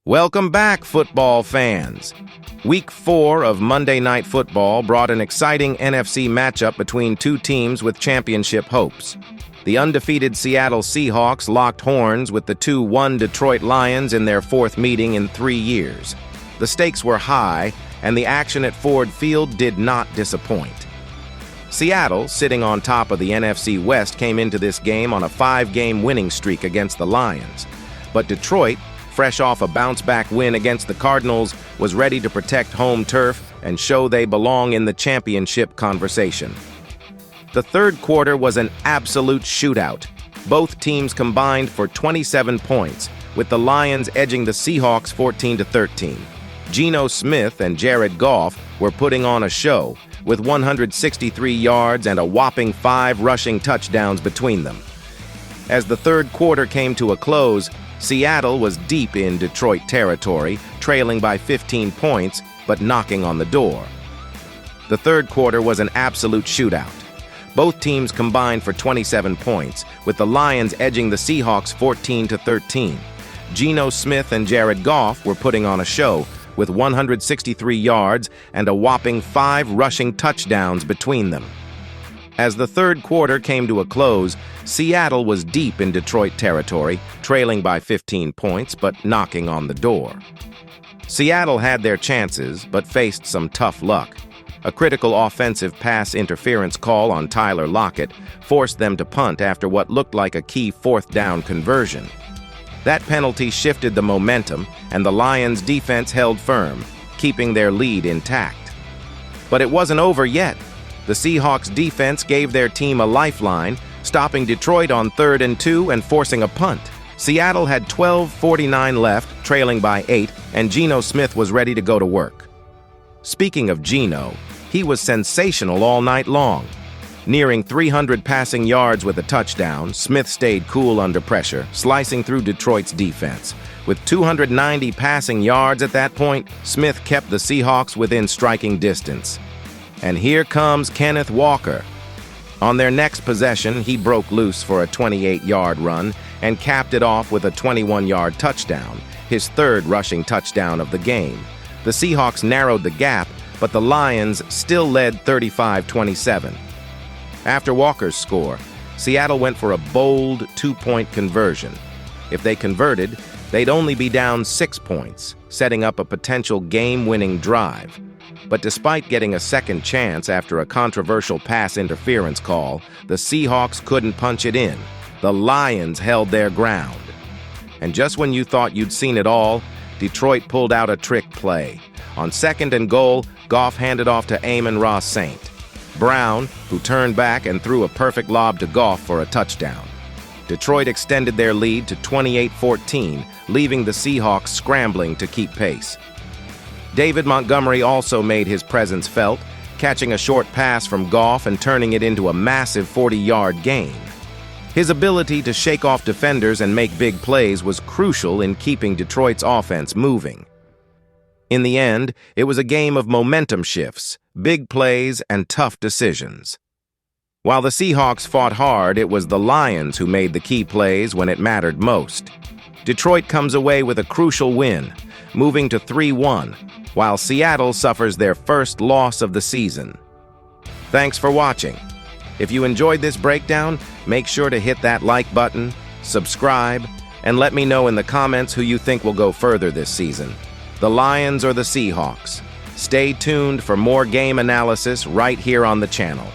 Welcome back, football fans. Week 4 of Monday Night Football brought an exciting NFC matchup between two teams with championship hopes. The undefeated Seattle Seahawks locked horns with the 2-1 Detroit Lions in their fourth meeting in 3 years. The stakes were high, and the action at Ford Field did not disappoint. Seattle, sitting on top of the NFC West, came into this game on a 5-game winning streak against the Lions. But Detroit, fresh off a bounce-back win against the Cardinals, was ready to protect home turf and show they belong in the championship conversation. The third quarter was an absolute shootout. Both teams combined for 27 points, with the Lions edging the Seahawks 14-13. Geno Smith and Jared Goff were putting on a show, with 163 yards and a whopping 5 rushing touchdowns between them. As the third quarter came to a close, Seattle was deep in Detroit territory, trailing by 15 points, but knocking on the door. The third quarter was an absolute shootout. Both teams combined for 27 points, with the Lions edging the Seahawks 14-13. Geno Smith and Jared Goff were putting on a show, with 163 yards and a whopping 5 rushing touchdowns between them. As the third quarter came to a close, Seattle was deep in Detroit territory, trailing by 15 points, but knocking on the door. Seattle had their chances, but faced some tough luck. A critical offensive pass interference call on Tyler Lockett forced them to punt after what looked like a key fourth-down conversion. That penalty shifted the momentum, and the Lions' defense held firm, keeping their lead intact. But it wasn't over yet. The Seahawks' defense gave their team a lifeline, stopping Detroit on 3rd and 2 and forcing a punt. Seattle had 12:49 left, trailing by 8, and Geno Smith was ready to go to work. Speaking of Geno, he was sensational all night long. Nearing 300 passing yards with a touchdown, Smith stayed cool under pressure, slicing through Detroit's defense. With 290 passing yards at that point, Smith kept the Seahawks within striking distance. And here comes Kenneth Walker. On their next possession, he broke loose for a 28-yard run and capped it off with a 21-yard touchdown, his third rushing touchdown of the game. The Seahawks narrowed the gap, but the Lions still led 35-27. After Walker's score, Seattle went for a bold 2-point conversion. If they converted, they'd only be down 6 points, setting up a potential game-winning drive. But despite getting a second chance after a controversial pass interference call, the Seahawks couldn't punch it in. The Lions held their ground. And just when you thought you'd seen it all, Detroit pulled out a trick play. On 2nd and goal, Goff handed off to Amon-Ra St. Brown, who turned back and threw a perfect lob to Goff for a touchdown. Detroit extended their lead to 28-14, leaving the Seahawks scrambling to keep pace. David Montgomery also made his presence felt, catching a short pass from Goff and turning it into a massive 40-yard gain. His ability to shake off defenders and make big plays was crucial in keeping Detroit's offense moving. In the end, it was a game of momentum shifts, big plays, and tough decisions. While the Seahawks fought hard, it was the Lions who made the key plays when it mattered most. Detroit comes away with a crucial win, moving to 3-1, while Seattle suffers their first loss of the season. Thanks for watching. If you enjoyed this breakdown, make sure to hit that like button, subscribe, and let me know in the comments who you think will go further this season, the Lions or the Seahawks. Stay tuned for more game analysis right here on the channel.